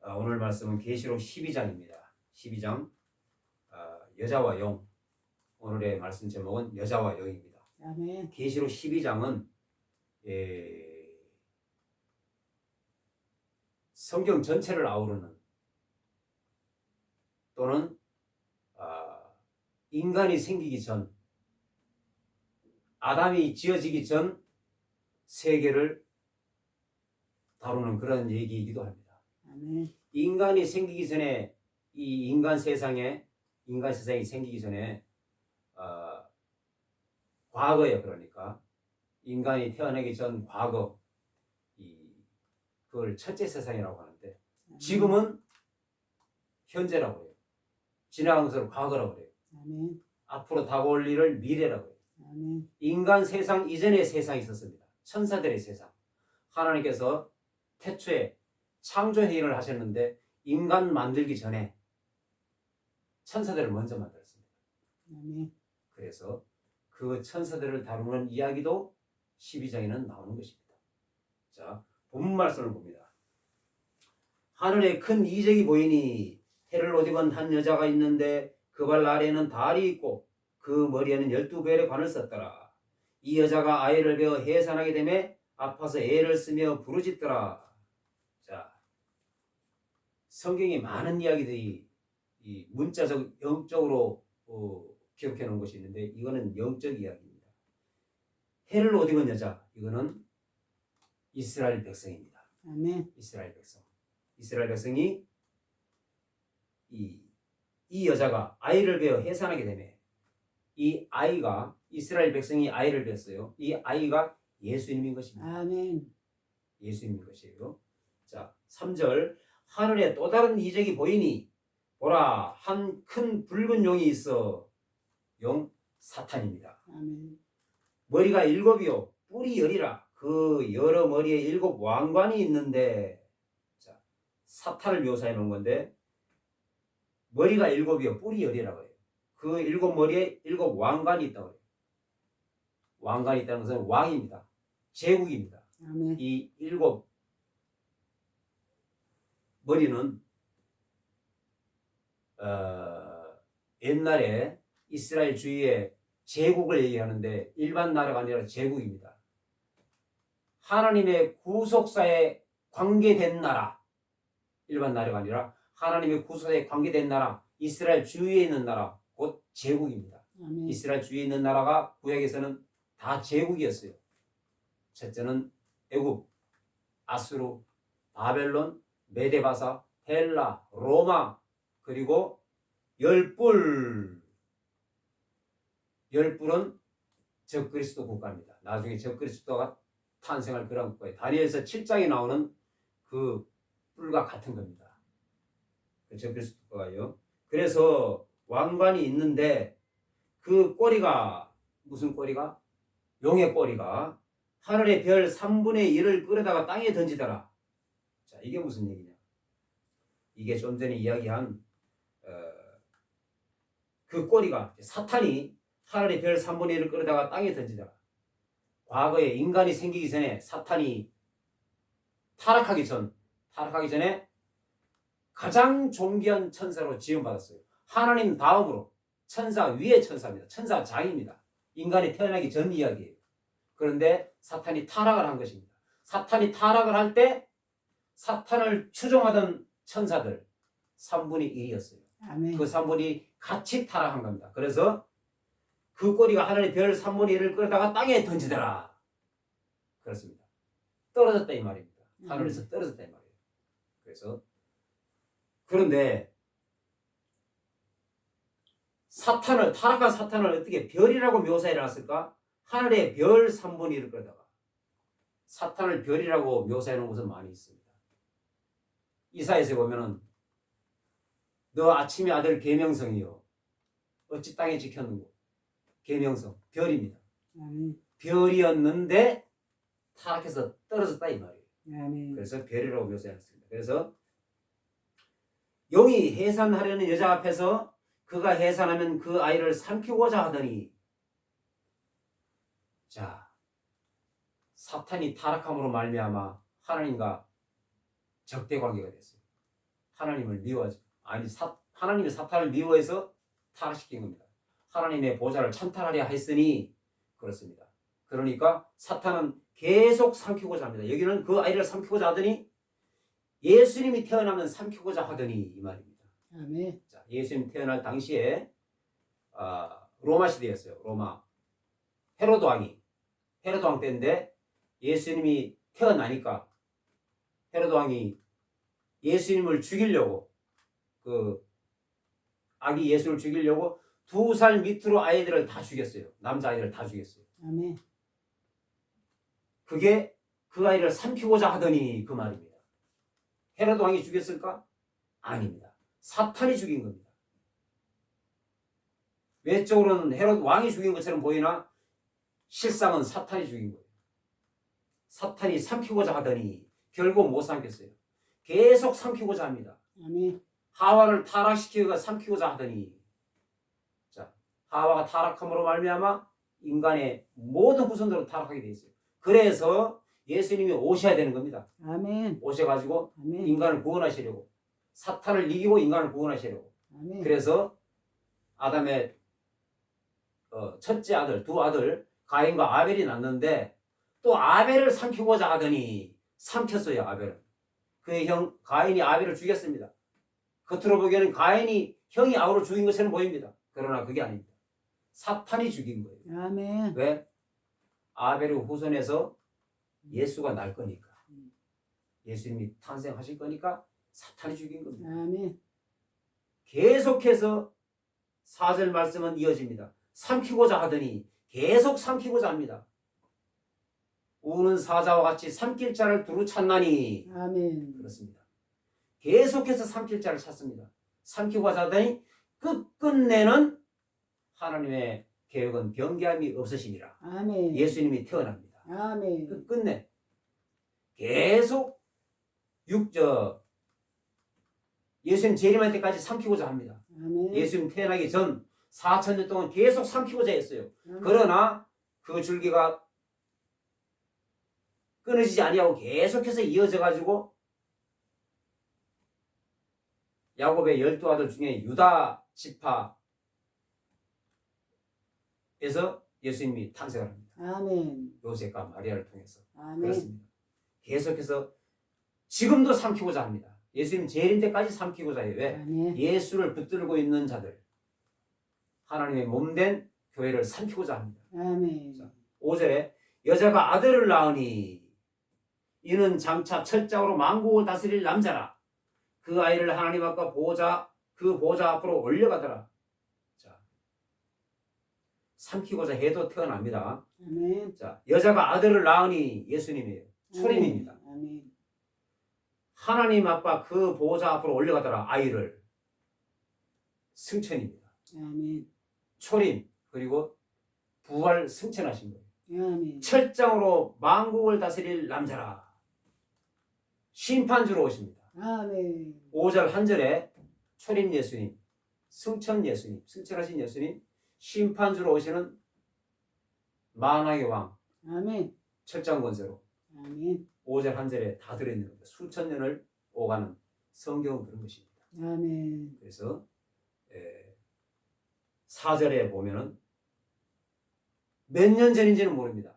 오늘 말씀은 계시록 12장입니다. 12장 여자와 영. 오늘의 말씀 제목은 여자와 영입니다. 아멘. 계시록 12장은 성경 전체를 아우르는 또는 인간이 생기기 전, 아담이 지어지기 전 세계를 다루는 그런 얘기이기도 합니다. 아멘. 인간이 생기기 전에 이 인간 세상이 생기기 전에 과거에, 그러니까 인간이 태어나기 전 과거, 그걸 첫째 세상이라고 하는데 지금은 현재라고 해요. 지나간 것을 과거라고 해요. 아멘. 앞으로 다가올 일을 미래라고 해요. 아멘. 인간 세상 이전의 세상이 있었습니다. 천사들의 세상. 하나님께서 태초에 창조의 일을 하셨는데 인간 만들기 전에 천사들을 먼저 만들었습니다. 아멘. 그래서 그 천사들을 다루는 이야기도 12장에는 나오는 것입니다. 자, 본문 말씀을 봅니다. 하늘에 큰 이적이 보이니 해를 옷 입은 한 여자가 있는데 그 발 아래에는 달이 있고 그 머리에는 12별의 관을 썼더라. 이 여자가 아이를 베어 해산하게 되매 아파서 애를 쓰며 부르짖더라. 자, 성경에 많은 이야기들이 이 문자적 영적으로 기록해 놓은 것이 있는데 이거는 영적 이야기입니다. 해를 옷 입은 여자, 이거는 이스라엘 백성입니다. 아멘. 이스라엘 백성. 이스라엘 백성이 이 여자가 아이를 베어 해산하게 되매 이 아이가, 이스라엘 백성이 아이를 베었어요. 이 아이가 예수님인 것입니다. 아멘. 예수님인 것이에요. 자, 3절. 하늘에 또 다른 이적이 보이니 보라, 한 큰 붉은 용이 있어. 용 사탄입니다. 아멘. 머리가 7이요 뿔이 10이라. 그 여러 머리에 7 왕관이 있는데, 자, 사탄을 묘사해 놓은 건데 머리가 7이요 뿔이 10이라고 해요. 그 7머리에 7 왕관이 있다고 해요. 왕관이 있다는 것은 왕입니다. 제국입니다. 아멘. 이 7 머리는 옛날에 이스라엘 주위의 제국을 얘기하는데 일반 나라가 아니라 제국입니다. 하나님의 구속사에 관계된 나라, 일반 나라가 아니라 하나님의 구속사에 관계된 나라, 이스라엘 주위에 있는 나라, 곧 제국입니다. 아멘. 이스라엘 주위에 있는 나라가 구약에서는 다 제국이었어요. 첫째는 애굽, 아수르, 바벨론, 메데바사, 헬라, 로마, 그리고 열뿔. 열뿔은 적그리스도 국가입니다. 나중에 적그리스도가 탄생할 그런 국가예요. 다니엘서 7장에 나오는 그 뿔과 같은 겁니다. 그 적그리스도 국가예요. 그래서 왕관이 있는데 그 꼬리가, 무슨 꼬리가? 용의 꼬리가 하늘의 별 3분의 1을 끌어다가 땅에 던지더라. 자, 이게 무슨 얘기냐? 이게 좀 전에 이야기한 그 꼬리가, 사탄이 하늘의 별 3분의 1을 끌어다가 땅에 던지더라. 과거에 인간이 생기기 전에 사탄이 타락하기 전에 가장 존귀한 천사로 지음받았어요. 하나님 다음으로 천사 위의 천사입니다. 천사장입니다. 인간이 태어나기 전 이야기예요. 그런데 사탄이 타락을 한 것입니다. 사탄이 타락을 할 때 사탄을 추종하던 천사들 3분의 1이었어요. 아멘. 그 3분이 같이 타락한 겁니다. 그래서 그 꼬리가 하늘의 별 3분의 1을 끌다가 땅에 던지더라. 그렇습니다. 떨어졌다 이 말입니다. 하늘에서 떨어졌다 이 말이에요. 그래서 그런데 타락한 사탄을 어떻게 별이라고 묘사해 놨을까? 하늘의 별 3분의 1을 끌다가. 사탄을 별이라고 묘사해 놓은 것은 많이 있습니다. 이사야서에 보면은 너 아침의 아들 계명성이요 어찌 땅에 지켰는고. 계명성, 별입니다. 아멘. 별이었는데 타락해서 떨어졌다 이 말이에요. 아멘. 그래서 별이라고 묘사했습니다. 그래서 용이 해산하려는 여자 앞에서 그가 해산하면 그 아이를 삼키고자 하더니, 자, 사탄이 타락함으로 말미암아 하나님과 적대 관계가 됐어요. 하나님을 미워하지. 아니, 하나님이 사탄을 미워해서 타락시킨 겁니다. 하나님의 보좌를 찬탈하려 했으니 그렇습니다. 그러니까 사탄은 계속 삼키고자 합니다. 여기는 그 아이를 삼키고자 하더니 예수님이 태어나면 삼키고자 하더니 이 말입니다. 아멘. 자, 예수님 태어날 당시에 로마 시대였어요. 로마 헤로드 왕 때인데 예수님이 태어나니까 헤로드 왕이 예수님을 죽이려고 그 아기 예수를 죽이려고 2살 밑으로 아이들을 다 죽였어요. 남자 아이들을 다 죽였어요. 아멘. 그게 그 아이를 삼키고자 하더니 그 말입니다. 헤로드 왕이 죽였을까? 아닙니다. 사탄이 죽인 겁니다. 외적으로는 헤로드 왕이 죽인 것처럼 보이나 실상은 사탄이 죽인 거예요. 사탄이 삼키고자 하더니 결국 못 삼켰어요. 계속 삼키고자 합니다. 아멘. 하와를 타락시키고 삼키고자 하더니 자, 하와가 타락함으로 말미암아 인간의 모든 후손들은 타락하게 돼 있어요. 그래서 예수님이 오셔야 되는 겁니다. 아멘. 오셔가지고 아멘. 인간을 구원하시려고 사탄을 이기고 인간을 구원하시려고. 아멘. 그래서 아담의 첫째 아들, 두 아들 가인과 아벨이 낳는데 또 아벨을 삼키고자 하더니 삼켰어요. 아벨은 그의 형 가인이 아벨을 죽였습니다. 겉으로 보기에는 가인이 형이 아우를 죽인 것처럼 보입니다. 그러나 그게 아닙니다. 사탄이 죽인 거예요. 아멘. 왜? 아벨의 후손에서 예수가 날 거니까. 예수님이 탄생하실 거니까 사탄이 죽인 겁니다. 아멘. 계속해서 4절 말씀은 이어집니다. 삼키고자 하더니 계속 삼키고자 합니다. 우는 사자와 같이 삼킬 자를 두루 찾나니. 아멘. 그렇습니다. 계속해서 삼킬 자를 찾습니다. 삼키고자 하더니 끝끝내는 하나님의 계획은 변개함이 없으시니라. 아멘. 예수님이 태어납니다. 아멘. 끝끝내 계속 예수님 재림할 때까지 삼키고자 합니다. 아멘. 예수님 태어나기 전 4,000년 동안 계속 삼키고자 했어요. 아멘. 그러나 그 줄기가 끊어지지 아니하고 계속해서 이어져 가지고 야곱의 12아들 중에 유다 지파에서 예수님이 탄생을 합니다. 아멘. 요셉과 마리아를 통해서. 아멘. 그렇습니다. 계속해서 지금도 삼키고자 합니다. 예수님 재림 때까지 삼키고자 해요. 왜? 아멘. 예수를 붙들고 있는 자들, 하나님의 몸된 교회를 삼키고자 합니다. 아멘. 5절에 여자가 아들을 낳으니 이는 장차 철장으로 만국을 다스릴 남자라. 그 아이를 하나님 앞과 그 보좌 앞으로 올려가더라. 자, 삼키고자 해도 태어납니다. 아멘. 자, 여자가 아들을 낳으니 예수님이에요. 초림입니다. 아멘. 하나님 앞과 그 보좌 앞으로 올려가더라. 아이를 승천입니다. 아멘. 초림 그리고 부활 승천하신 거예요. 아멘. 철장으로 만국을 다스릴 남자라. 심판주로 오십니다. 아멘. 5절 한 절에 초림 예수님, 승천 예수님, 승천하신 예수님, 심판주로 오시는 만왕의 왕, 아멘. 철장 권세로 아멘. 5절 한 절에 다 들어있는 겁니다. 수천 년을 오가는 성경은 그런 것입니다. 아멘. 그래서 4절에 보면은 몇 년 전인지는 모릅니다.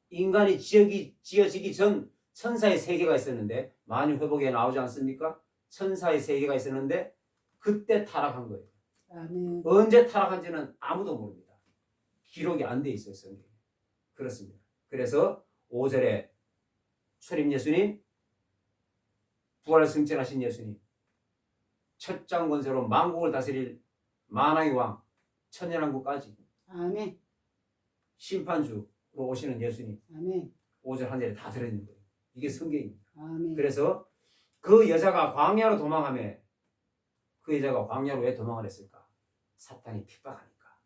인간이 지어지기 전 천사의 세계가 있었는데 만유회복에 나오지 않습니까? 천사의 세계가 있었는데 그때 타락한 거예요. 아멘. 언제 타락한지는 아무도 모릅니다. 기록이 안 돼 있어요. 성경에. 그렇습니다. 그래서 5절에 초림 예수님, 부활 승천하신 예수님, 첫장 권세로 만국을 다스릴 만왕의 왕, 천년왕국까지 아멘. 심판주로 오시는 예수님, 아멘. 5절 한 절에 다 들어있는 거예요. 이게 성경입니다. 아멘. 그래서 그 여자가 광야로 도망하며 그 여자가 광야로 왜 도망을 했을까? 사탄이 핍박하니까.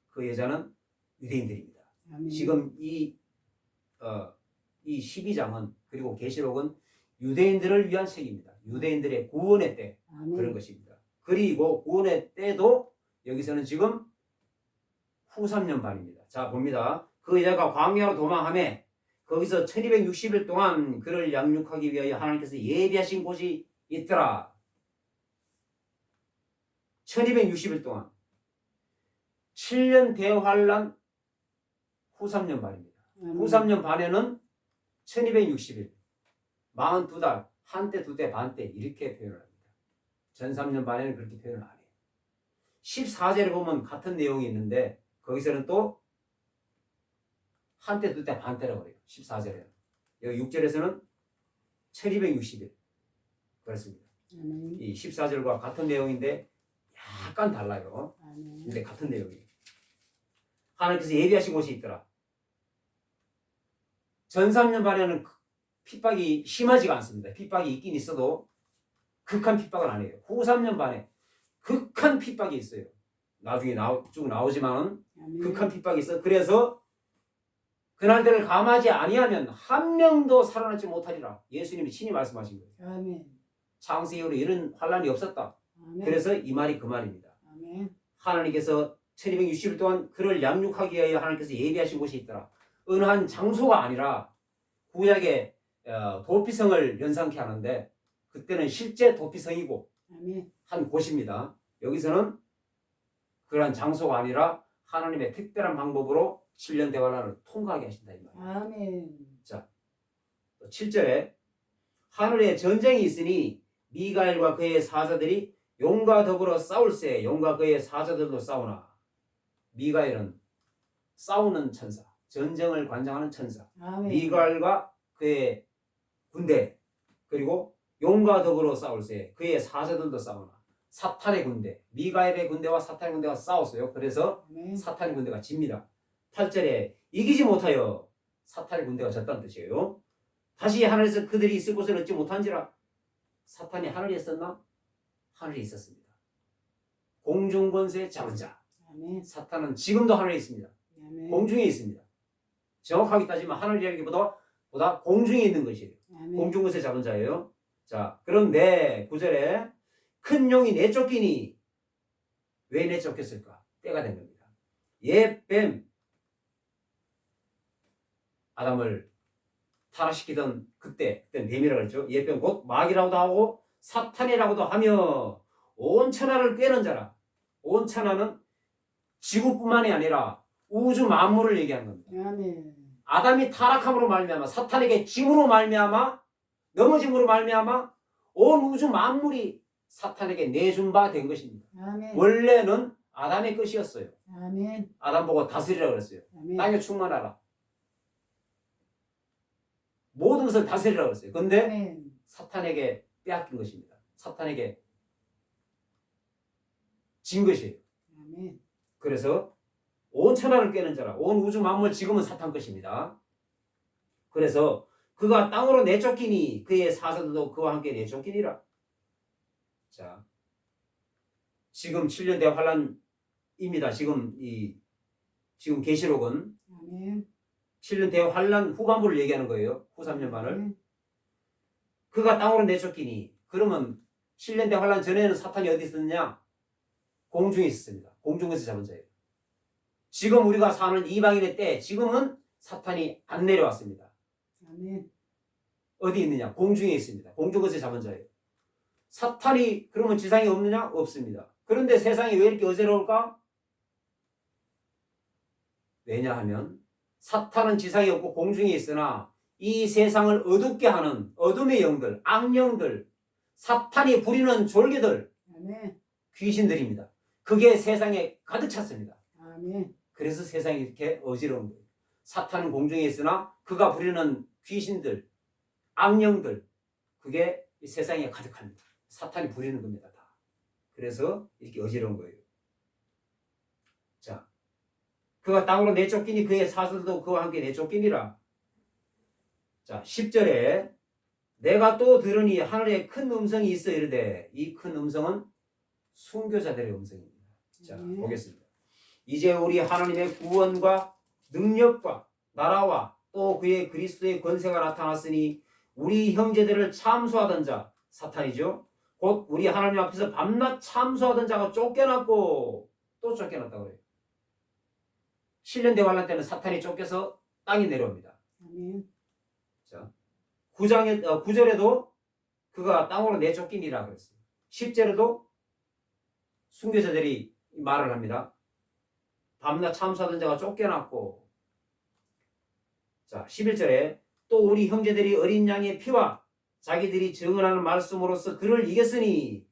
그 여자는 유대인들입니다. 아멘. 지금 이 12장은 그리고 계시록은 유대인들을 위한 책입니다. 유대인들의 구원의 때 아멘. 그런 것입니다. 그리고 구원의 때도 여기서는 지금 후 3년 반입니다. 자 봅니다. 그 여자가 광야로 도망하며 거기서 1260일 동안 그를 양육하기 위하여 하나님께서 예비하신 곳이 있더라. 1260일 동안 7년 대환란 후 3년 반입니다. 후 3년 반에는 1260일 42달 한때 두때 반때 이렇게 표현을 합니다. 전 3년 반에는 그렇게 표현을 안 해요. 14절에 보면 같은 내용이 있는데 거기서는 또 한때 두때 반때라고 그래요. 14절에는. 여기 6절에서는 1260일 그렇습니다. 아멘. 이 14절과 같은 내용인데 약간 달라요. 아멘. 근데 같은 내용이에요. 하나님께서 예비하신 곳이 있더라. 전 3년 반에는 핍박이 심하지가 않습니다. 핍박이 있긴 있어도 극한 핍박은 아니에요. 후 3년 반에 극한 핍박이 있어요. 나중에 쭉 나오지만 아멘. 극한 핍박이 있어. 그래서 그날들을 감하지 아니하면 한 명도 살아남지 못하리라. 예수님이 친히 말씀하신 거예요. 아멘. 창세 이후로 이런 환란이 없었다. 아멘. 그래서 이 말이 그 말입니다. 아멘. 하나님께서 1260일 동안 그를 양육하기 위하여 하나님께서 예비하신 곳이 있더라. 어느 한 장소가 아니라 구약의 도피성을 연상케 하는데 그때는 실제 도피성이고 아멘. 한 곳입니다. 여기서는 그러한 장소가 아니라 하나님의 특별한 방법으로 7년 대환란을 통과하게 하신다 이 말이에요. 아멘. 7절에 하늘에 전쟁이 있으니 미가엘과 그의 사자들이 용과 더불어 싸울세 용과 그의 사자들도 싸우나. 미가엘은 싸우는 천사, 전쟁을 관장하는 천사. 아멘. 미가엘과 그의 군대 그리고 용과 더불어 싸울세 그의 사자들도 싸우나. 사탄의 군대, 미가엘의 군대와 사탄의 군대가 싸웠어요. 그래서 아멘. 사탄의 군대가 집니다. 8절에 이기지 못하여 사탄의 군대가 졌다는 뜻이에요. 다시 하늘에서 그들이 있을 곳을 얻지 못한지라. 사탄이 하늘에 있었나? 하늘에 있었습니다. 공중권세 잡은 자. 아멘. 사탄은 지금도 하늘에 있습니다. 아멘. 공중에 있습니다. 정확하게 따지면 하늘이라기보다 공중에 있는 것이에요. 아멘. 공중권세 잡은 자예요. 자, 그런데 9절에 큰 용이 내쫓기니 왜 내쫓겼을까? 때가 된 겁니다. 옛뱀 아담을 타락시키던 그때는 뱀이라고 했죠. 옛뱀 곧 마귀라고도 하고 사탄이라고도 하며 온 천하를 꿰는 자라. 온 천하는 지구뿐만이 아니라 우주 만물을 얘기하는 겁니다. 아멘. 아담이 타락함으로 말미암아 사탄에게 짐으로 말미암아 넘어짐으로 말미암아 온 우주 만물이 사탄에게 내준 바 된 것입니다. 아멘. 원래는 아담의 것이었어요. 아멘. 아담 보고 다스리라고 그랬어요. 아멘. 땅에 충만하라. 모든 것을 다스리라고 그랬어요. 근데 아멘. 사탄에게 빼앗긴 것입니다. 사탄에게 진 것이에요. 아멘. 그래서 온 천하를 꿰는 자라. 온 우주 만물 지금은 사탄 것입니다. 그래서 그가 땅으로 내쫓기니 그의 사자들도 그와 함께 내쫓기니라. 자, 지금 7년 대환란입니다. 지금 계시록은 아멘. 7년 대환란 후반부를 얘기하는 거예요. 후 3년 반을. 아멘. 그가 땅으로 내쫓기니 그러면 7년 대환란 전에는 사탄이 어디 있었느냐? 공중에 있었습니다. 공중에서 잡은 자예요. 지금 우리가 사는 이방인의 때 지금은 사탄이 안 내려왔습니다. 아멘. 어디 있느냐? 공중에 있습니다. 공중에서 잡은 자예요. 사탄이 그러면 지상에 없느냐? 없습니다. 그런데 세상이 왜 이렇게 어지러울까? 왜냐하면 사탄은 지상에 없고 공중에 있으나 이 세상을 어둡게 하는 어둠의 영들, 악령들, 사탄이 부리는 졸개들, 아멘. 귀신들입니다. 그게 세상에 가득 찼습니다. 아멘. 그래서 세상이 이렇게 어지러운 거예요. 사탄은 공중에 있으나 그가 부리는 귀신들, 악령들, 그게 이 세상에 가득합니다. 사탄이 부리는 겁니다. 다. 그래서 이렇게 어지러운 거예요. 자, 그가 땅으로 내쫓기니 그의 사슬도 그와 함께 내쫓기니라. 자, 10절에 내가 또 들으니 하늘에 큰 음성이 있어 이르되 이 큰 음성은 순교자들의 음성입니다. 자, 보겠습니다. 이제 우리 하나님의 구원과 능력과 나라와 또 그의 그리스도의 권세가 나타났으니 우리 형제들을 참소하던 자, 사탄이죠. 곧 우리 하나님 앞에서 밤낮 참소하던 자가 쫓겨났고 또 쫓겨났다고 해요. 7년 대환란 때는 사탄이 쫓겨서 땅이 내려옵니다. 아멘. 자, 9절에도 그가 땅으로 내쫓기니라 그랬어요. 10절에도 순교자들이 말을 합니다. 밤낮 참수하던 자가 쫓겨났고, 자 11절에 또 우리 형제들이 어린 양의 피와 자기들이 증언하는 말씀으로써 그를 이겼으니,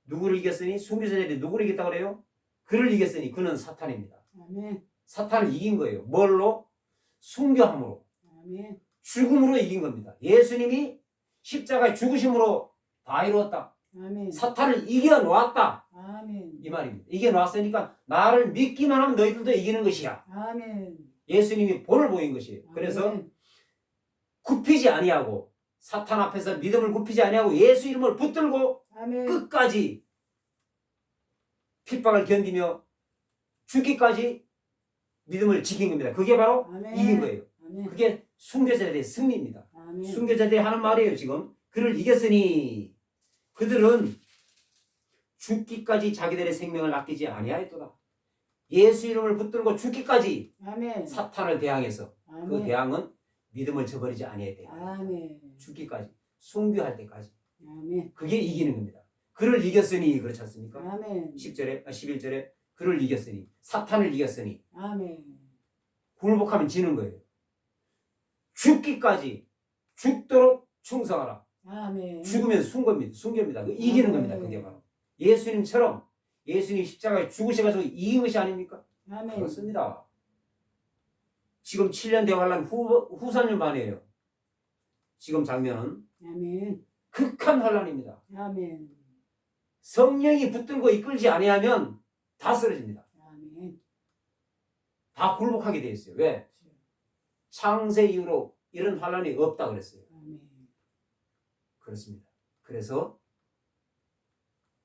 누구를 이겼으니? 순교자들이 누구를 이겼다고 그래요? 그를 이겼으니 그는 사탄입니다. 아멘. 사탄을 이긴 거예요. 뭘로? 순교함으로, 아멘. 죽음으로 이긴 겁니다. 예수님이 십자가의 죽으심으로 다 이루었다. 아멘. 사탄을 이겨놓았다. 아멘. 이 말입니다. 이겨놓았으니까 나를 믿기만 하면 너희들도 이기는 것이야. 아멘. 예수님이 본을 보인 것이에요. 그래서 아멘. 굽히지 아니하고, 사탄 앞에서 믿음을 굽히지 아니하고 예수 이름을 붙들고 아멘. 끝까지 핍박을 견디며 죽기까지 믿음을 지킨 겁니다. 그게 바로 아멘. 이긴 거예요. 아멘. 그게 순교자들의 승리입니다. 아멘. 순교자들이 하는 말이에요. 지금 그를 이겼으니 그들은 죽기까지 자기들의 생명을 아끼지 아니하였도다. 예수 이름을 붙들고 죽기까지 아멘. 사탄을 대항해서, 그 아멘. 대항은 믿음을 저버리지 아니하였다. 아멘. 죽기까지, 순교할 때까지. 아멘. 그게 이기는 겁니다. 그를 이겼으니, 그렇지 않습니까? 아멘. 11절에 그를 이겼으니, 사탄을 이겼으니, 아멘. 굴복하면 지는 거예요. 죽기까지, 죽도록 충성하라. 아멘. 죽으면 순교입니다. 이기는 겁니다. 그게 바로 예수님처럼, 예수님 십자가에 죽으셔가지고 이긴 것이 아닙니까? 아멘. 그렇습니다. 지금 7년 대환란 후산년 반이에요. 지금 장면은 아멘. 극한 환란입니다. 아멘. 성령이 붙들고 이끌지 아니하면 다 쓰러집니다. 아멘. 다 굴복하게 돼 있어요. 왜? 창세 이후로 이런 환란이 없다 그랬어요. 아멘. 그렇습니다. 그래서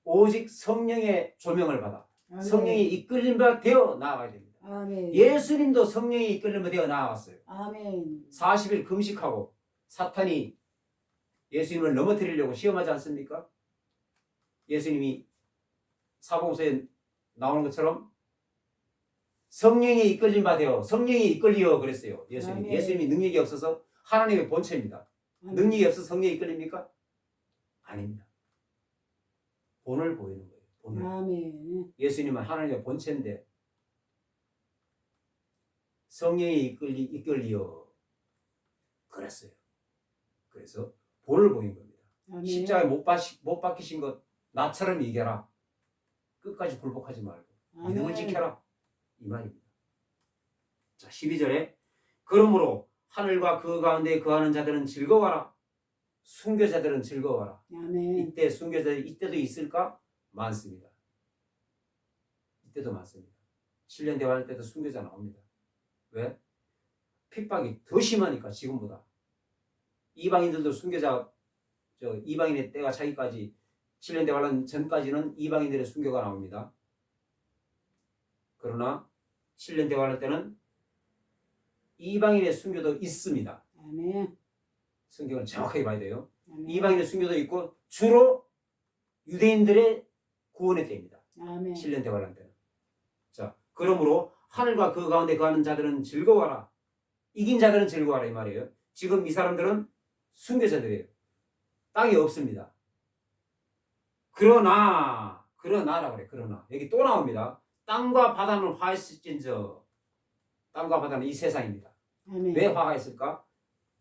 오직 성령의 조명을 받아 아멘. 성령이 이끌림 바 되어 나아가야 됩니다. 아멘. 예수님도 성령이 이끌림 바 되어 나아갔어요. 아멘. 40일 금식하고 사탄이 예수님을 넘어뜨리려고 시험하지 않습니까? 예수님이 사복음서에 나오는 것처럼 성령이 이끌림 바 되어, 성령이 이끌리어 그랬어요. 예수님. 아멘. 예수님이 능력이 없어서 하나님의 본체입니다. 아멘. 능력이 없어서 성령이 이끌립니까? 아닙니다. 본을 보이는 거예요. 본을. 아멘. 예수님은 하나님의 본체인데 성령이 이끌리어 그랬어요. 그래서 본을 보인 겁니다. 아멘. 십자가에 못 박히신 것 나처럼 이겨라. 끝까지 굴복하지 말고 믿음을 아멘. 지켜라. 이 말입니다. 자, 12절에 그러므로 하늘과 그 가운데 거하는 자들은 즐거워라. 순교자들은 즐거워라. 아멘. 이때 순교자들이 이때도 있을까? 많습니다. 이때도 많습니다. 7년 대화할 때도 순교자 나옵니다. 왜? 핍박이 더 심하니까 지금보다. 이방인들도 순교자, 이방인의 때가 차기까지 7년 대화하는 전까지는 이방인들의 순교가 나옵니다. 그러나 7년 대화할 때는 이방인의 순교도 있습니다. 아멘. 성경을 정확하게 봐야 돼요. 아멘. 이방인의 순교도 있고 주로 유대인들의 구원의 때입니다. 아멘. 7년 대환란 때는. 자, 그러므로 하늘과 그 가운데 거하는 자들은 즐거워라. 이긴 자들은 즐거워라 이 말이에요. 지금 이 사람들은 순교자들이에요. 땅이 없습니다. 그러나라고 그래. 그러나 여기 또 나옵니다. 땅과 바다는 화했을진저. 땅과 바다는 이 세상입니다. 아멘. 왜 화했을까?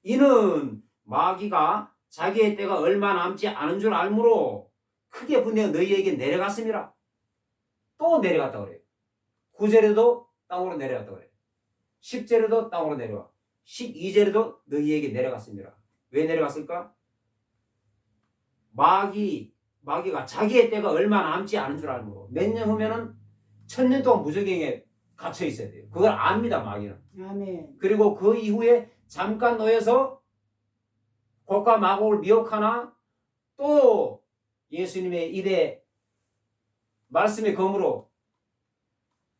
이는 마귀가 자기의 때가 얼마 남지 않은 줄 알므로 크게 분내어 너희에게 내려갔음이라. 또 내려갔다 그래요. 9절에도 땅으로 내려갔다 그래요. 10절에도 땅으로 내려와. 12절에도 너희에게 내려갔음이라. 왜 내려갔을까? 마귀가 자기의 때가 얼마 남지 않은 줄 알므로 몇 년 후면은 1000년 동안 무저갱에 갇혀 있어야 돼요. 그걸 압니다, 마귀는. 아멘. 그리고 그 이후에 잠깐 놓여서 곡과 마곡을 미혹하나 또 예수님의 일에 말씀의 검으로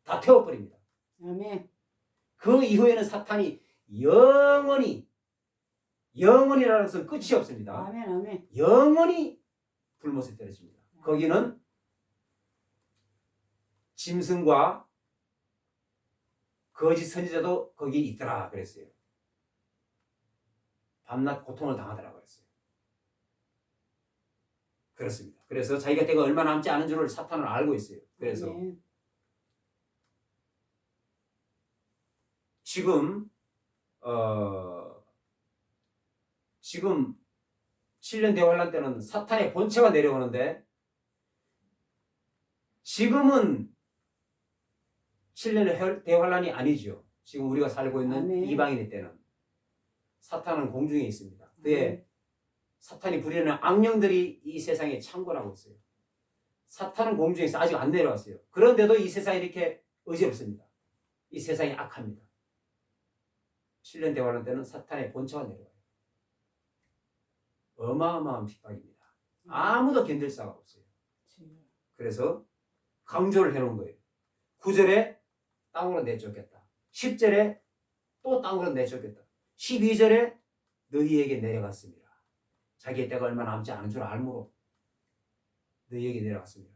다 태워버립니다. 아멘. 그 이후에는 사탄이 영원히라는 것은 끝이 없습니다. 아멘. 아멘. 영원히 불못에 떨어집니다. 거기는 짐승과 거짓 선지자도 거기 있더라 그랬어요. 밤낮 고통을 당하더라 그랬어요. 그렇습니다. 그래서 자기가 때가 얼마 남지 않은 줄을 사탄은 알고 있어요. 그래서 아멘. 지금 지금 7년 대환란 때는 사탄의 본체가 내려오는데 지금은 7년의 대환란이 아니죠. 지금 우리가 살고 있는 아멘. 이방인의 때는 사탄은 공중에 있습니다. 그의 아멘. 사탄이 부리는 악령들이 이 세상에 창궐하고 있어요. 사탄은 공중에서 아직 안 내려왔어요. 그런데도 이 세상이 이렇게 의지없습니다. 이 세상이 악합니다. 7년 대환란 때는 사탄의 본체가 내려와요. 어마어마한 핍박입니다. 아무도 견딜 수가 없어요. 그래서 강조를 해놓은 거예요. 9절에 땅으로 내쫓겠다. 10절에 또 땅으로 내쫓겠다. 12절에 너희에게 내려갔습니다. 자기의 때가 얼마 남지 않은 줄 알므로 너희에게 내려갔습니다.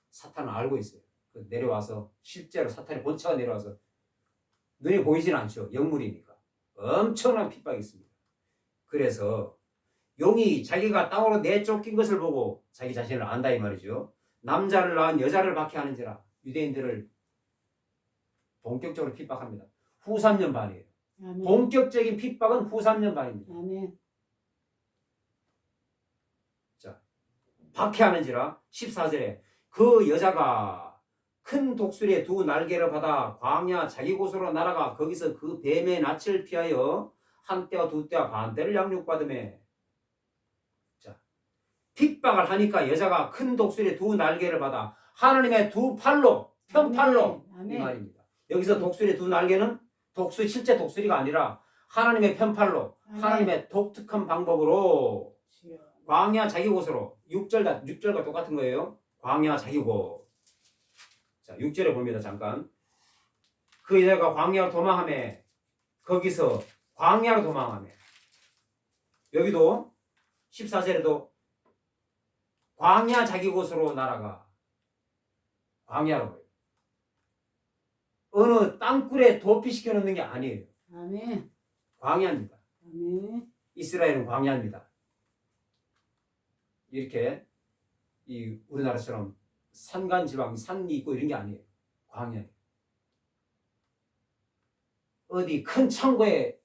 사탄은 알고 있어요. 내려와서 실제로 사탄의 본체가 내려와서 눈에 보이진 않죠. 영물이니까. 엄청난 핍박이 있습니다. 그래서 용이 자기가 땅으로 내쫓긴 것을 보고 자기 자신을 안다 이 말이죠. 남자를 낳은 여자를 박해하는지라 유대인들을 본격적으로 핍박합니다. 후 3년 반이에요. 아멘. 본격적인 핍박은 후 3년 반입니다. 아멘. 자, 박해하는지라 14절에 그 여자가 큰 독수리의 두 날개를 받아 광야 자기 곳으로 날아가 거기서 그 뱀의 낯을 피하여 한 때와 두 때와 반 때를 양육받으매. 자, 핍박을 하니까 여자가 큰 독수리의 두 날개를 받아 하나님의 두 팔로 편팔로 아멘. 이 말입니다. 여기서 독수리의 두 날개는 실제 독수리가 아니라 하나님의 편팔로 하나님의 독특한 방법으로 광야 자기 곳으로 6절과 똑같은 거예요. 광야 자기 곳. 자, 6절에 봅니다. 잠깐. 그 여자가 광야로 도망하며 거기서 광야로 도망하며 여기도 14절에도 광야 자기 곳으로 날아가 광야로 어느 땅굴에 도피시켜 놓는 게 아니에요. 아멘. 광야입니다. 아멘. 이스라엘은 광야입니다. 이렇게 이 우리나라처럼 산간 지방 산이 있고 이런 게 아니에요. 광야. 어디 큰 창고에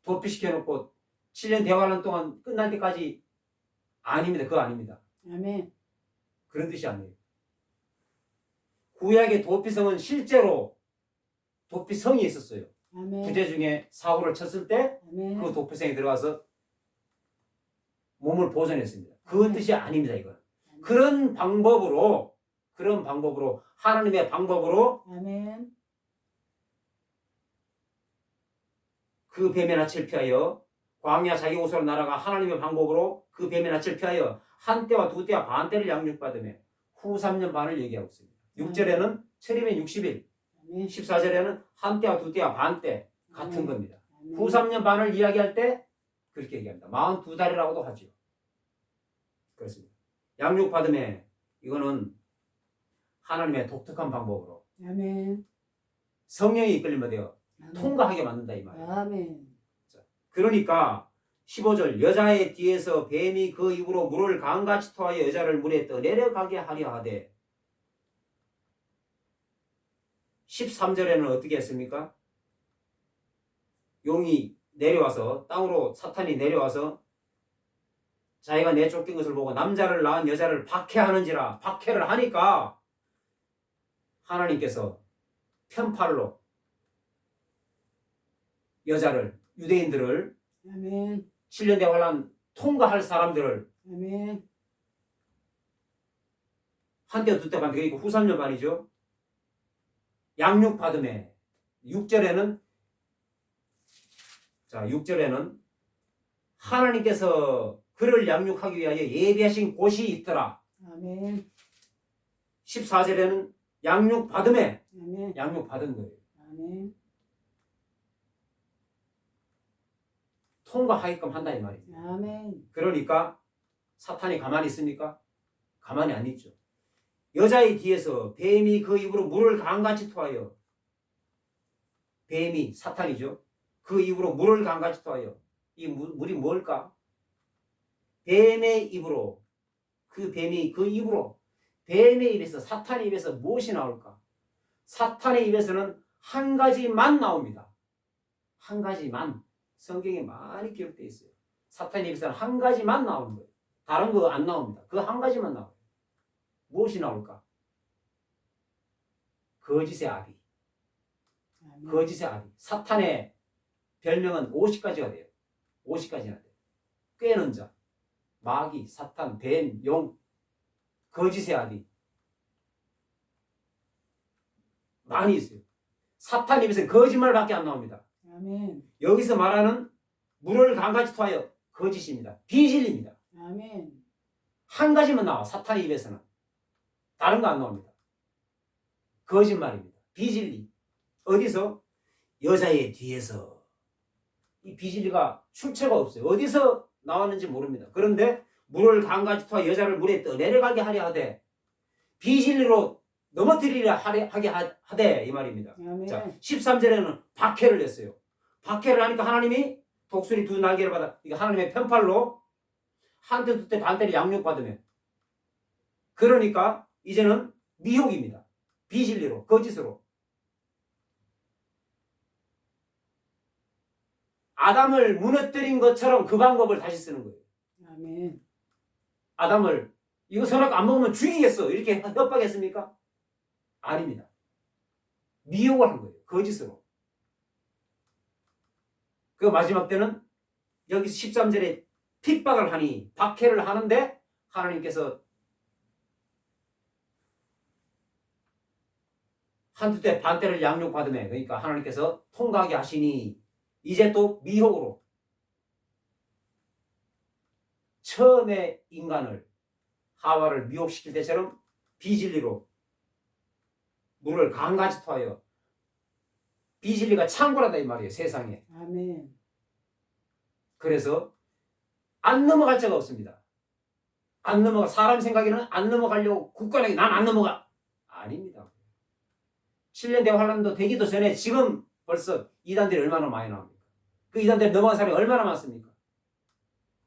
도피시켜 놓고 7년 대환란 동안 끝날 때까지 아닙니다. 그거 아닙니다. 아멘. 그런 뜻이 아니에요. 구약의 도피성은 실제로 도피성이 있었어요. 아멘. 부재 중에 사고를 쳤을 때 그 아멘. 도피성에 들어가서 몸을 보존했습니다. 그 뜻이 아닙니다. 이건 그런 방법으로 하나님의 방법으로 아멘. 그 뱀의 낯을 피하여 광야 자기 곳으로 날아가 하나님의 방법으로 그 뱀의 낯을 피하여 한 때와 두 때와 반 때를 양육받으며 후 3년 반을 얘기하고 있습니다. 6절에는 철이면 60일, 아멘. 14절에는 한 때와 두 때와 반 때 같은 겁니다. 아멘. 후 3년 반을 이야기할 때 그렇게 얘기합니다. 42달이라고도 하죠. 그렇습니다. 양육받으며 이거는 하나님의 독특한 방법으로 아멘. 성령이 이끌리면 돼요. 아멘. 통과하게 만든다 이 말이에요. 아멘. 그러니까 15절 여자의 뒤에서 뱀이 그 입으로 물을 강같이 토하여 여자를 물에 떠내려가게 하려 하되 13절에는 어떻게 했습니까? 용이 내려와서 땅으로 사탄이 내려와서 자기가 내쫓긴 것을 보고 남자를 낳은 여자를 박해하는지라 박해를 하니까 하나님께서 편팔로 여자를 유대인들을 아멘. 7년 대환란 통과할 사람들을 아멘. 한때 두때 반 그리고 후 3년 반이죠. 양육받음에 6절에는 하나님께서 그를 양육하기 위하여 예비하신 곳이 있더라. 아멘. 14절에는 양육받음에 아멘. 양육받은 거예요. 아멘. 통과하게끔 한다 이 말이에요. 아멘. 그러니까 사탄이 가만히 있습니까? 가만히 안 있죠. 여자의 뒤에서 뱀이 그 입으로 물을 강같이 토하여 뱀이 사탄이죠. 그 입으로 물을 강같이 토하여 이 물이 뭘까? 뱀의 입으로 그 입으로 뱀의 입에서 사탄의 입에서 무엇이 나올까? 사탄의 입에서는 한 가지만 나옵니다. 한 가지만. 성경에 많이 기록되어 있어요. 사탄의 입에서는 한 가지만 나오는 거예요. 다른 거 안 나옵니다. 그 한 가지만 나와요. 무엇이 나올까? 거짓의 아비. 아멘. 거짓의 아비. 사탄의 별명은 50가지가 돼요. 50가지나 돼요. 꿰는 자, 마귀, 사탄, 뱀, 용, 거짓의 아비. 많이 있어요. 사탄 입에서 거짓말밖에 안 나옵니다. 아멘. 여기서 말하는 물을 강같이 토하여 거짓입니다. 비진리입니다. 아멘. 한 가지만 나와. 사탄의 입에서는. 다른 거 안 나옵니다. 거짓말입니다. 비진리. 어디서? 여자의 뒤에서. 이 비진리가 출처가 없어요. 어디서 나왔는지 모릅니다. 그런데 물을 강같이 토하 여자를 물에 떠내려가게 하려 하되 비진리로 넘어뜨리려 하게 하되 이 말입니다. 아멘. 자, 13절에는 박해를 냈어요. 박해를 하니까 하나님이 독수리 두 날개를 받아 이게 하나님의 편팔로 한때 두때 반때를 양육받으면 그러니까 이제는 미혹입니다. 비진리로 거짓으로 아담을 무너뜨린 것처럼 그 방법을 다시 쓰는 거예요. 아멘. 아담을 이거 선악 안 먹으면 죽이겠어 이렇게 협박했습니까? 아닙니다. 미혹을 한 거예요. 거짓으로. 그 마지막 때는 여기 13절에 핍박을 하니 박해를 하는데 하나님께서 한두 때 반때를 양육받으며 그러니까 하나님께서 통과하게 하시니 이제 또 미혹으로 처음에 인간을 하와를 미혹시킬 때처럼 비진리로 물을 강같이 토하여 비진리가 창궐하다 이 말이에요. 세상에. 아멘. 그래서 안 넘어갈 자가 없습니다. 안 넘어가. 사람 생각에는 안 넘어가려고 굳건하게 난 안 넘어가. 아닙니다. 7년 대환란도 되기도 전에 지금 벌써 이단들이 얼마나 많이 나옵니까? 그 이단들이 넘어간 사람이 얼마나 많습니까?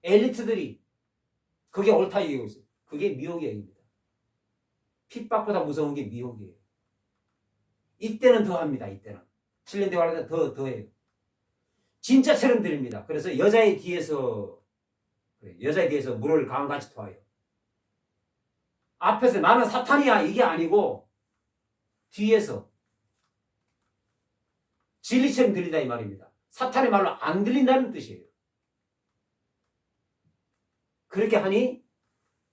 엘리트들이 그게 옳다 얘기하고 있어요. 그게 미혹의 얘기입니다. 핍박보다 무서운 게 미혹이에요. 이때는 더 합니다. 이때는. 7년 대환란 때 더 해요. 진짜처럼 들립니다. 그래서 여자의 뒤에서 물을 강같이 토하여 앞에서 나는 사탄이야 이게 아니고 뒤에서 진리처럼 들린다 이 말입니다. 사탄의 말로 안 들린다는 뜻이에요. 그렇게 하니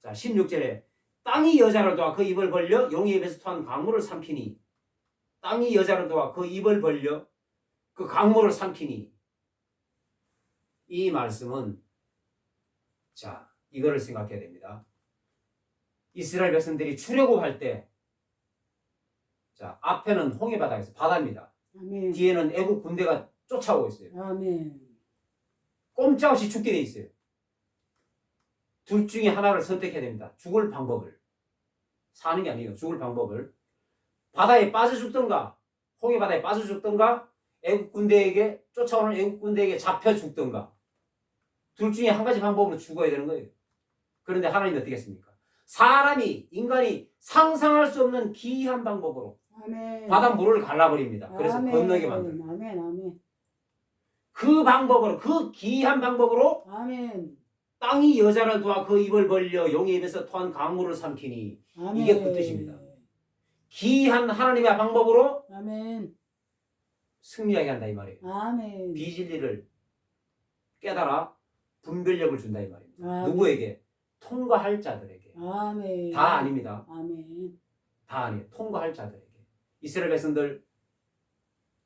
자 16절에 땅이 여자를 도와 그 입을 벌려 용의 입에서 토한 강물을 삼키니 땅이 여자를 도와 그 입을 벌려 그 강물을 삼키니 이 말씀은 자 이거를 생각해야 됩니다. 이스라엘 백성들이 출애굽할 때 자 앞에는 홍해 바다에서 바다입니다. 아멘. 뒤에는 애국 군대가 쫓아오고 있어요. 아멘. 꼼짝없이 죽게 돼 있어요. 둘 중에 하나를 선택해야 됩니다. 죽을 방법을. 사는 게 아니에요. 죽을 방법을. 바다에 빠져 죽든가 홍해 바다에 빠져 죽든가 애국 군대에게 쫓아오는 애국 군대에게 잡혀 죽든가 둘 중에 한 가지 방법으로 죽어야 되는 거예요. 그런데 하나님은 어떻게 했습니까? 사람이 인간이 상상할 수 없는 기이한 방법으로 아멘. 바닷물을 갈라버립니다. 그래서 아멘. 건너게 만들어요. 아멘. 아멘. 그 방법으로 그 기이한 방법으로 아멘. 땅이 여자를 도와 그 입을 벌려 용의 입에서 토한 강물을 삼키니 아멘. 이게 그 뜻입니다. 기이한 하나님의 방법으로 아멘. 승리하게 한다 이 말이에요. 아멘. 비진리를 깨달아 분별력을 준다 이 말입니다. 아멘. 누구에게? 통과할 자들에게. 아멘. 다 아닙니다. 아멘. 다 아니에요. 통과할 자들에게. 이스라엘 백성들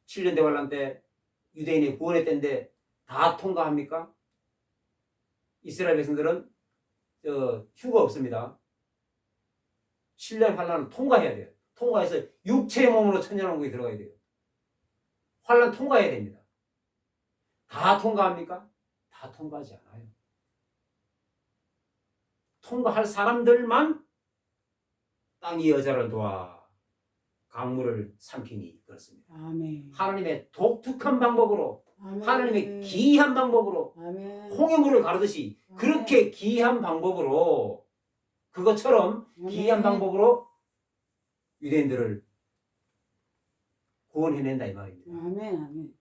7년 대환란 때 유대인이 구원의 때인데 다 통과합니까? 이스라엘 백성들은 휴가 없습니다. 7년 환란을 통과해야 돼요. 통과해서 육체의 몸으로 천년왕국에 들어가야 돼요. 환란 통과해야 됩니다. 다 통과합니까? 다 통과하지 않아요. 통과할 사람들만 땅이 여자를 도와 강물을 삼키니 그렇습니다. 아멘. 하나님의 독특한 방법으로 아멘. 하나님의 기이한 방법으로 아멘. 홍해물을 가르듯이 그렇게 기이한 방법으로 그것처럼 기이한 방법으로 유대인들을 구원해낸다 이 말입니다. 아멘. 아멘.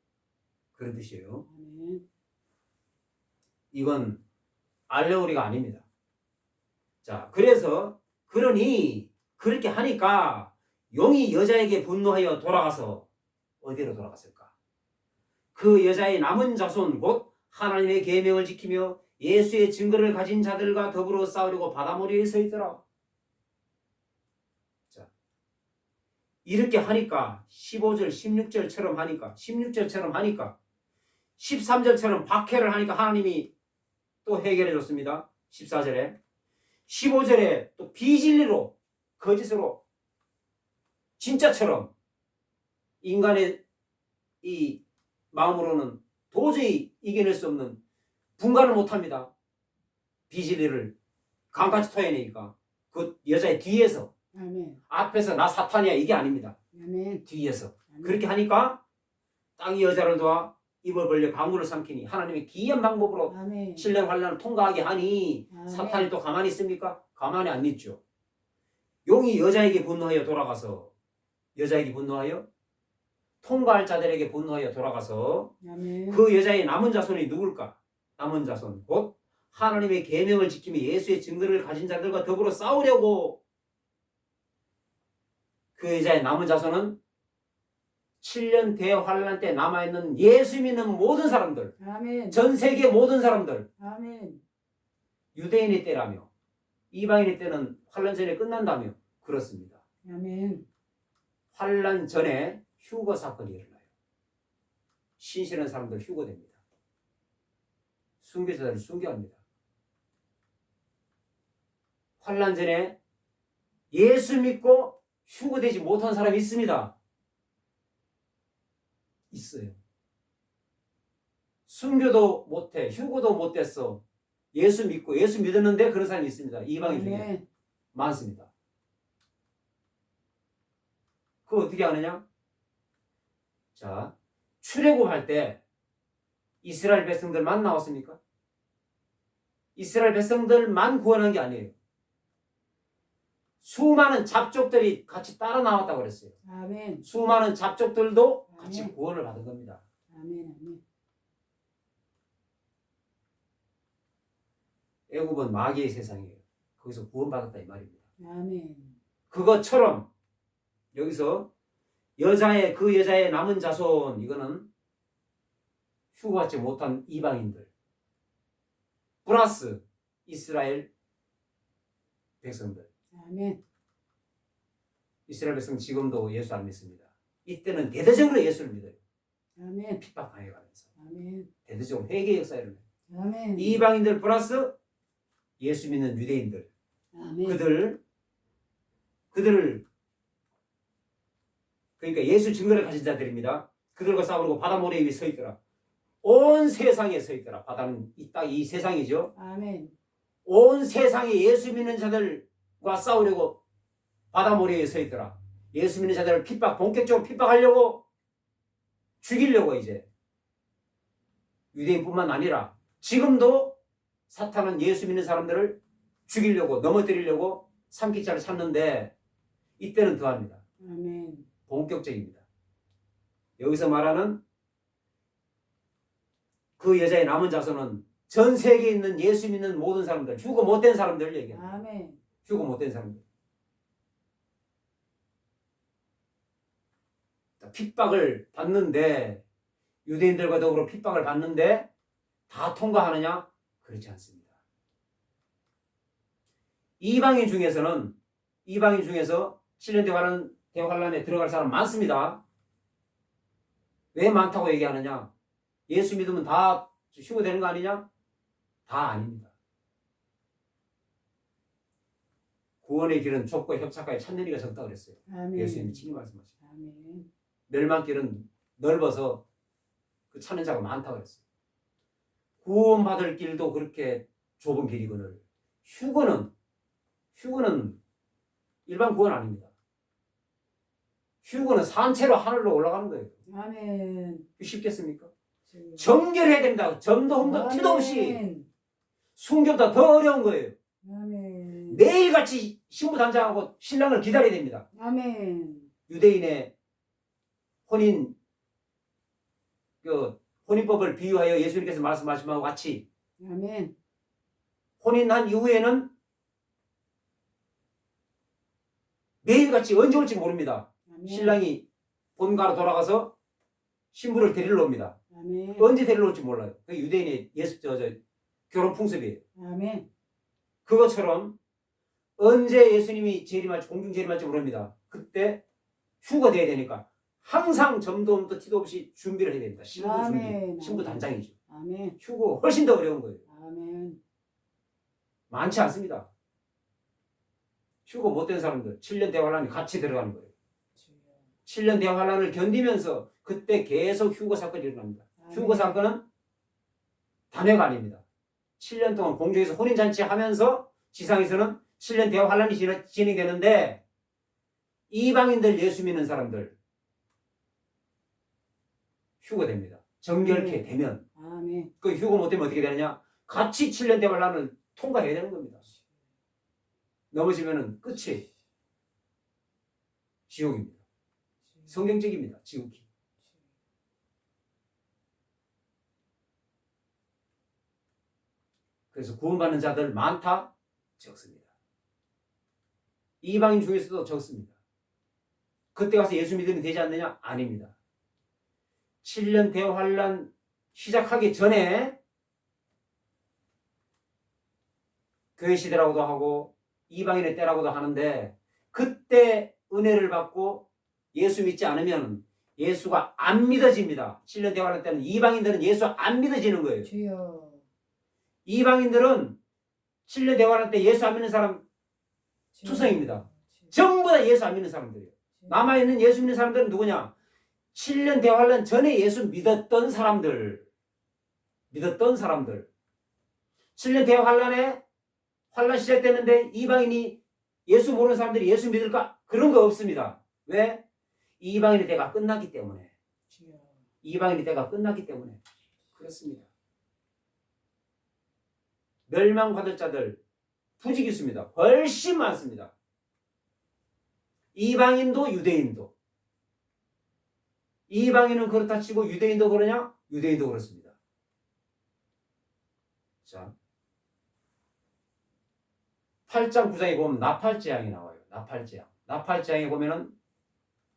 그런 뜻이에요. 아멘. 이건 알레고리가 아닙니다. 자, 그래서 그러니 그렇게 하니까 용이 여자에게 분노하여 돌아가서 어디로 돌아갔을까? 그 여자의 남은 자손 곧 하나님의 계명을 지키며 예수의 증거를 가진 자들과 더불어 싸우려고 바다머리에 서 있더라. 자, 이렇게 하니까 15절, 16절처럼 하니까 16절처럼 하니까 13절처럼 박해를 하니까 하나님이 또 해결해 줬습니다. 14절에 15절에 또 비진리로 거짓으로 진짜처럼 인간의 이 마음으로는 도저히 이겨낼 수 없는 분간을 못합니다. 비진리를 강같이 토해내니까 그 여자의 뒤에서 아멘. 앞에서 나 사탄이야 이게 아닙니다. 아멘. 뒤에서 아멘. 그렇게 하니까 땅이 여자를 도와 입을 벌려 강물을 삼키니 하나님의 기이한 방법으로 아멘. 신령 환란을 통과하게 하니 아멘. 사탄이 또 가만히 있습니까? 가만히 안 있죠. 용이 여자에게 분노하여 돌아가서 여자에게 분노하여 통과할 자들에게 분노하여 돌아가서 아멘. 그 여자의 남은 자손이 누굴까? 남은 자손 곧 하나님의 계명을 지키며 예수의 증거를 가진 자들과 더불어 싸우려고 그 여자의 남은 자손은 7년 대환란 때 남아있는 예수 믿는 모든 사람들 아멘. 전 세계 모든 사람들 아멘. 유대인의 때라며 이방인의 때는 환란 전에 끝난다며 그렇습니다. 아멘. 환란 전에 휴거 사건이 일어나요. 신실한 사람들 휴거됩니다. 순교자들을 순교합니다. 환란 전에 예수 믿고 휴거되지 못한 사람이 있습니다. 있어요. 순교도 못해, 휴거도 못했어. 예수 믿고 예수 믿었는데 그런 사람이 있습니다. 이방인 중에 아멘. 많습니다. 그거 어떻게 하느냐? 자, 출애굽할 때 이스라엘 백성들만 나왔습니까? 이스라엘 백성들만 구원한 게 아니에요. 수많은 잡족들이 같이 따라 나왔다고 그랬어요. 아멘. 수많은 잡족들도 같이 아멘. 구원을 받은 겁니다. 아멘. 아멘. 애굽은 마귀의 세상이에요. 거기서 구원받았다 이 말입니다. 아멘. 그것처럼 여기서 그 여자의 남은 자손 이거는 휴거받지 못한 이방인들 플러스 이스라엘 백성들. 아멘. 이스라엘 백성 지금도 예수 안 믿습니다. 이때는 대대적으로 예수를 믿어요. 아멘. 핍박당해가면서 아멘. 대대적으로 회개 역사를 해요. 아멘. 이방인들 플러스 예수 믿는 유대인들 아멘. 그들을 그러니까 예수 증거를 가진 자들입니다. 그들과 싸우려고 바다 모래 위에 서 있더라. 온 세상에 서 있더라. 바다는 이 세상이죠. 아멘. 온 세상에 예수 믿는 자들과 싸우려고 바다 모래 위에 서 있더라. 예수 믿는 자들을 본격적으로 핍박하려고 죽이려고 이제 유대인뿐만 아니라 지금도 사탄은 예수 믿는 사람들을 죽이려고 넘어뜨리려고 삼키자를 찾는데 이때는 더합니다. 아멘. 본격적입니다. 여기서 말하는 그 여자의 남은 자손은 전 세계에 있는 예수 믿는 모든 사람들, 휴거 못된 사람들을 얘기합니다. 아멘. 휴거 못된 사람들. 핍박을 받는데 유대인들과 더불어 핍박을 받는데 다 통과하느냐? 그렇지 않습니다. 이방인 중에서 7년 대환란에 들어갈 사람 많습니다. 왜 많다고 얘기하느냐? 예수 믿으면 다 휴거되는 거 아니냐? 다 아닙니다. 구원의 길은 좁고 협착하여 찾는 이가 적다 그랬어요. 아멘. 예수님이 친히 말씀하시죠. 아멘. 멸망길은 넓어서 그 찾는 자가 많다고 그랬어요. 구원받을 길도 그렇게 좁은 길이거늘 휴거는 일반 구원 아닙니다. 휴거는 산채로 하늘로 올라가는 거예요. 아멘. 쉽겠습니까? 주여. 정결해야 됩니다. 점도 흠도 티도 없이. 아멘. 순교보다 더 어려운 거예요. 아멘. 매일같이 신부 단장하고 신랑을 기다려야 됩니다. 아멘. 유대인의 혼인법을 비유하여 예수님께서 말씀하신 바와 같이 아멘. 혼인한 이후에는 매일같이 언제 올지 모릅니다. 아멘. 신랑이 본가로 돌아가서 신부를 데리러 옵니다. 아멘. 언제 데리러 올지 몰라요. 그 유대인의 결혼 풍습이에요. 아멘. 그것처럼 언제 예수님이 재림할지 공중 재림할지 모릅니다. 그때 휴가 돼야 되니까 항상 점도 흠도 티도 없이 준비를 해야 됩니다. 신부 준비, 아멘. 신부 단장이죠. 아멘. 휴고 훨씬 더 어려운 거예요. 아멘. 많지 않습니다. 휴고 못된 사람들 7년 대환란이 같이 들어가는 거예요. 주여. 7년 대환란을 견디면서 그때 계속 휴고 사건이 일어납니다. 아멘. 휴고 사건은 단회가 아닙니다. 7년 동안 공중에서 혼인잔치 하면서 지상에서는 7년 대환란이 진행되는데 이방인들 예수 믿는 사람들 휴고 됩니다. 정결케 되면 아멘. 그 휴고 못 되면 어떻게 되느냐? 같이 7년 대환란을 통과해야 되는 겁니다. 넘어지면은 끝이 지옥입니다. 성경적입니다. 지옥이. 그래서 구원받는 자들 많다? 적습니다. 이방인 중에서도 적습니다. 그때 가서 예수 믿으면 되지 않느냐? 아닙니다. 7년 대환란 시작하기 전에 교회 시대라고도 하고 이방인의 때라고도 하는데 그때 은혜를 받고 예수 믿지 않으면 예수가 안 믿어집니다. 7년 대환란 때는 이방인들은 예수 안 믿어지는 거예요. 주여. 이방인들은 7년 대환란 때 예수 안 믿는 사람 투성입니다. 전부 다 예수 안 믿는 사람들이에요. 남아있는 예수 믿는 사람들은 누구냐? 7년 대환란 전에 예수 믿었던 사람들. 7년 대환란에 환란 시작됐는데 이방인이 예수 모르는 사람들이 예수 믿을까? 그런 거 없습니다. 왜? 이방인의 때가 끝났기 때문에. 이방인의 때가 끝났기 때문에. 그렇습니다. 멸망받을 자들 부지기수입니다. 훨씬 많습니다. 이방인도 유대인도. 이방인은 그렇다 치고 유대인도 그러냐? 유대인도 그렇습니다. 자, 8장 9장에 보면 나팔재앙이 나와요. 나팔재앙에 보면은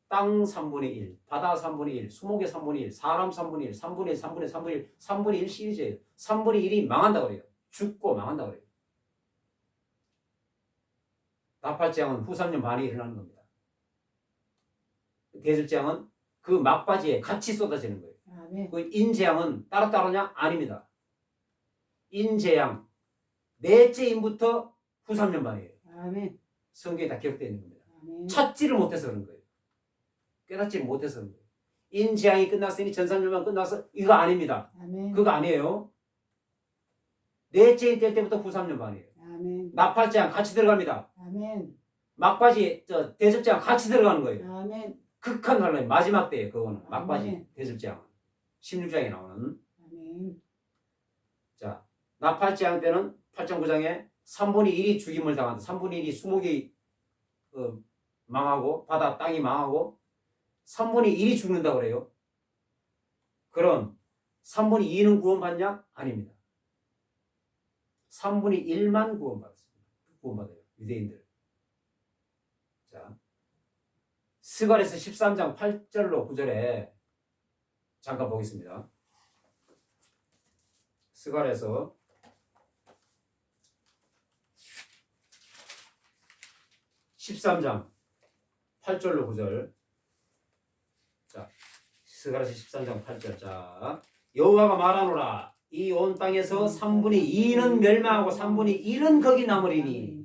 땅 3분의 1, 바다 3분의 1, 수목의 3분의 1, 사람 3분의 1, 3분의 1, 3분의 1, 3분의 1, 3분의 1 시리즈예요. 3분의 1이 망한다고 그래요. 죽고 망한다고 그래요. 나팔재앙은 후 3년 만에 일어나는 겁니다. 대술재앙은 그 막바지에 같이 쏟아지는 거예요. 아멘. 그 인재앙은 따로따로냐? 아닙니다. 인재앙 넷째 인부터 후 3년 만이에요. 아멘. 성경에 다 기록되어 있는 겁니다. 아멘. 찾지를 못해서 그런 거예요. 깨닫지를 못해서 그런 거예요. 인재앙이 끝났으니 전산율만 끝나서 이거 아닙니다. 아멘. 그거 아니에요. 넷째 인 될 때부터 후 3년 반이에요. 아멘. 나팔재앙 같이 들어갑니다. 아멘. 막바지 대접재앙 같이 들어가는 거예요. 아멘. 극한 환란 마지막 때예요. 그거는 막바지 아멘. 대접재앙 16장에 나오는. 아멘. 자, 나팔재앙 때는 8장 9장에 3분의 1이 죽임을 당한다. 3분의 1이 수목이 망하고 바다 땅이 망하고 3분의 1이 죽는다고 그래요. 그럼 3분의 2는 구원받냐? 아닙니다. 3분의 1만 구원받아요. 유대인들. 자, 스가랴서 13장 8절로 9절에 잠깐 보겠습니다. 스가랴서 13장 8절로 9절. 자, 스가랴서 13장 8절. 자, 여호와가 말하노라. 이 온 땅에서 3분의 2는 멸망하고 3분의 1은 거기 남으리니.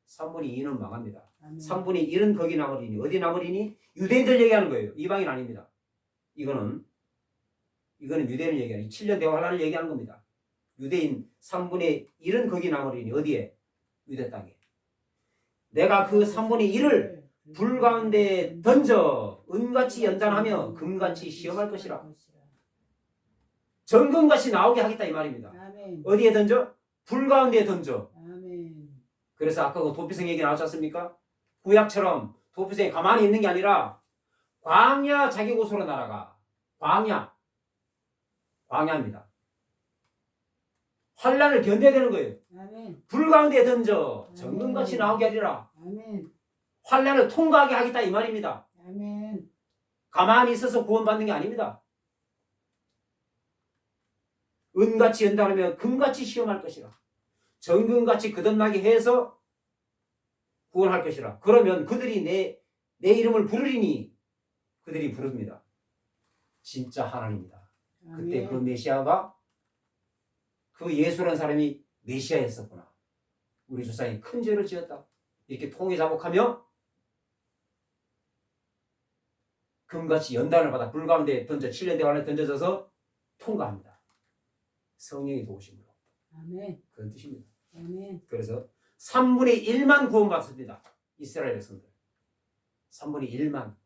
3분의 2는 망합니다. 아멘. 3분의 1은 거기 남으리니. 어디 남으리니? 유대인들 얘기하는 거예요. 이방인 아닙니다. 이거는 유대인 얘기하는 7년 대환란을 얘기하는 겁니다. 유대인 3분의 1은 거기 남으리니. 어디에? 유대 땅에. 내가 그 3분의 1을 불 가운데 던져 은같이 연단하며 금같이 시험할 것이라. 정금같이 나오게 하겠다 이 말입니다. 아멘. 어디에 던져? 불 가운데 던져. 아멘. 그래서 아까 그 도피성 얘기 나왔지 않습니까? 구약처럼 도피성이 가만히 있는 게 아니라 광야 자기 곳으로 날아가. 광야입니다. 환란을 견뎌야 되는 거예요. 아멘. 불 가운데 던져 정금같이 나오게 하리라. 아멘. 환란을 통과하게 하겠다 이 말입니다. 아멘. 가만히 있어서 구원받는 게 아닙니다. 은같이 연단하며 금같이 시험할 것이라. 정금같이 거듭나게 해서 구원할 것이라. 그러면 그들이 내 이름을 부르리니 그들이 부릅니다. 진짜 하나님이다. 그때 그 메시아가 그 예수라는 사람이 메시아였었구나. 우리 조상이 큰 죄를 지었다. 이렇게 통회자복하며 금같이 연단을 받아 불 가운데 던져 7년 대관에 던져져서 통과합니다. 성령이 도우심으로. 아멘. 그런 뜻입니다. 아멘. 그래서 3분의 1만 구원받습니다. 이스라엘 백성들. 3분의 1만.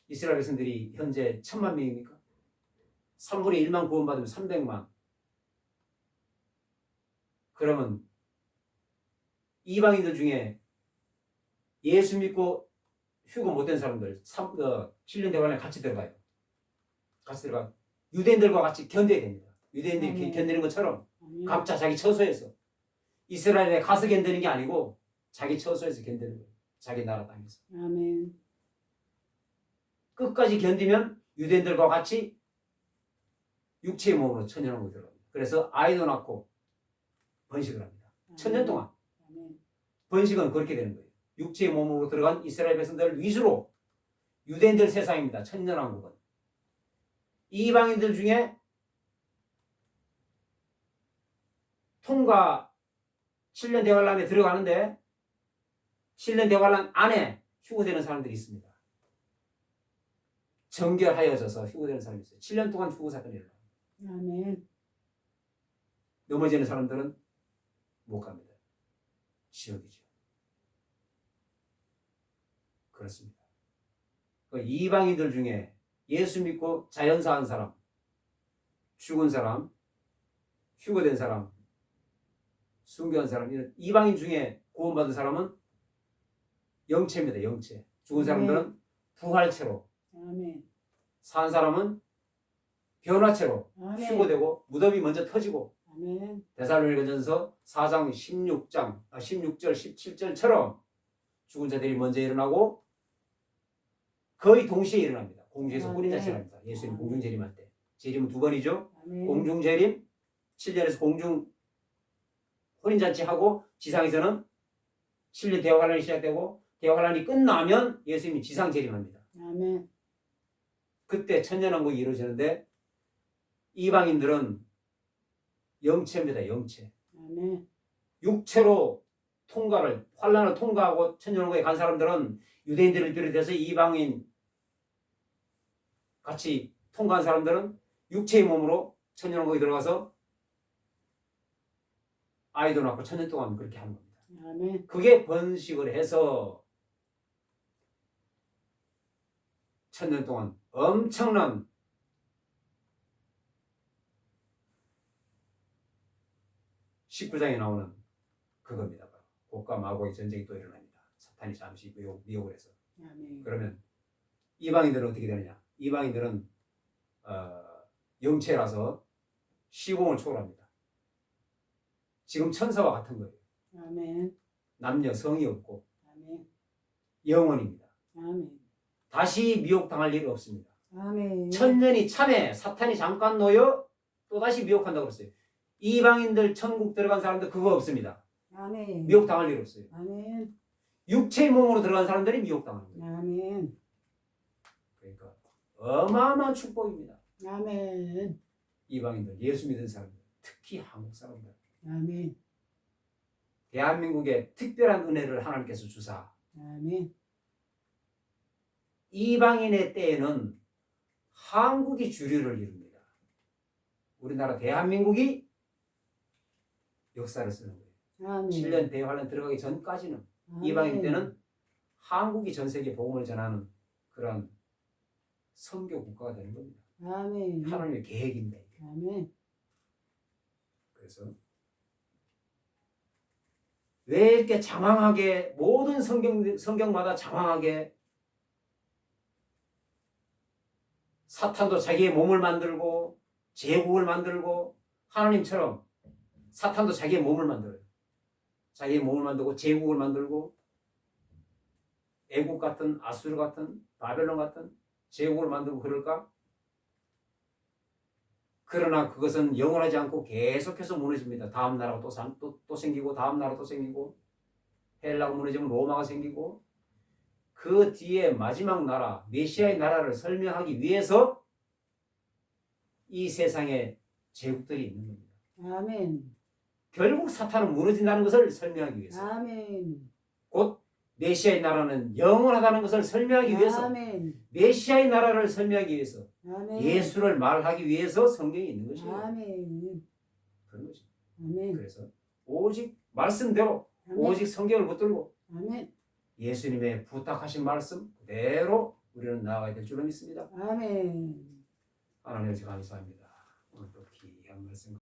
이스라엘 백성들이 현재 1000만 명입니까? 3분의 1만 구원받으면 300만. 그러면 이방인들 중에 예수 믿고 휴거 못된 사람들 7년 대관에 같이 들어가요. 같이 들어가 유대인들과 같이 견뎌야 됩니다. 유대인들이 견디는 것처럼 각자 자기 처소에서 이스라엘에 가서 견디는 게 아니고 자기 처소에서 견디는 거예요. 자기 나라 땅에서. 아멘. 끝까지 견디면 유대인들과 같이 육체의 몸으로 천년왕국에 들어갑니다. 그래서 아이도 낳고 번식을 합니다. 1000년 동안. 아멘. 번식은 그렇게 되는 거예요. 육체의 몸으로 들어간 이스라엘 백성들 위주로 유대인들 세상입니다. 천년왕국은. 이방인들 중에 통과 7년 대환란에 들어가는데 7년 대환란 안에 휴거되는 사람들이 있습니다. 정결하여져서 휴거되는 사람이 있어요. 7년 동안 휴거 사건이 일어나요. 아멘. 넘어지는 사람들은 못 갑니다. 지옥이죠. 그렇습니다. 그 이방인들 중에 예수 믿고 자연사한 사람, 죽은 사람, 휴거된 사람, 순교한 사람, 이런 이방인 중에 구원받은 사람은 영체입니다. 영체. 죽은 사람들은 부활체로, 아멘. 산 사람은 변화체로 아멘. 휴거되고 무덤이 먼저 터지고 아멘. 데살로니가전서 4장 16절, 17절처럼 죽은 자들이 먼저 일어나고 거의 동시에 일어납니다. 공중에서 혼인자체합니다. 예수님 공중재림할 때. 재림은 두 번이죠. 아멘. 공중재림, 7년에서 공중 혼인잔치하고 지상에서는 7년 대화환란이 시작되고 대화환란이 끝나면 예수님이 지상재림합니다. 아멘. 그때 천년왕국이 이루어지는데 이방인들은 영체입니다. 영체. 아멘. 육체로 환란을 통과하고 천년왕국에 간 사람들은 유대인들을 비롯해서 이방인 같이 통과한 사람들은 육체의 몸으로 천년왕국에 들어가서 아이도 낳고 천년 동안 그렇게 하는 겁니다. 아멘. 그게 번식을 해서 천년 동안 엄청난 (19장에) 나오는 그겁니다. 곡과 마고의 전쟁이 또 일어납니다. 사탄이 잠시 미혹을 해서. 아멘. 그러면 이방인들은 어떻게 되느냐? 이방인들은 영체라서 시공을 초월합니다. 지금 천사와 같은 거예요. 아멘. 남녀 성이 없고 아멘. 영원입니다. 아멘. 다시 미혹당할 일이 없습니다. 아멘. 천년이 참에 사탄이 잠깐 놓여 또다시 미혹한다고 그랬어요. 이방인들 천국 들어간 사람들 그거 없습니다. 아멘. 미혹당할 일 없어요. 아멘. 육체의 몸으로 들어간 사람들이 미혹당하는 거예요. 아멘. 그러니까 어마어마한 축복입니다. 아멘. 이방인들, 예수 믿은 사람들, 특히 한국 사람들. 아멘. 대한민국에 특별한 은혜를 하나님께서 주사 아멘. 이방인의 때에는 한국이 주류를 이룹니다. 우리나라 대한민국이 역사를 쓰는 거예요. 아멘. 7년 대환란 들어가기 전까지는 아멘. 이방인 때는 한국이 전 세계 복음을 전하는 그러한 선교 국가가 되는 겁니다. 아멘. 하나님의 계획입니다. 이게. 아멘. 그래서 왜 이렇게 장황하게 모든 성경마다 장황하게 사탄도 자기의 몸을 만들고 제국을 만들고 하나님처럼 사탄도 자기의 몸을 만들어요. 자기의 몸을 만들고 제국을 만들고 애국 같은 아수르 같은 바벨론 같은 제국을 만들고 그럴까? 그러나 그것은 영원하지 않고 계속해서 무너집니다. 다음 나라가 또 생기고 다음 나라 또 생기고 헬라가 무너지면 로마가 생기고 그 뒤에 마지막 나라 메시아의 나라를 설명하기 위해서 이 세상에 제국들이 있는 겁니다. 아멘. 결국 사탄은 무너진다는 것을 설명하기 위해서 아멘. 곧 메시아의 나라는 영원하다는 것을 설명하기 위해서 아멘. 메시아의 나라를 설명하기 위해서 아멘. 예수를 말하기 위해서 성경이 있는 것이에요. 아멘. 그런 것입니다. 아멘. 그래서 오직 말씀대로 아멘. 오직 성경을 붙들고 아멘. 예수님의 부탁하신 말씀 그대로 우리는 나아가야 될 줄로 믿습니다. 아멘. 하나님 아버지 감사합니다. 오늘 또 귀한 말씀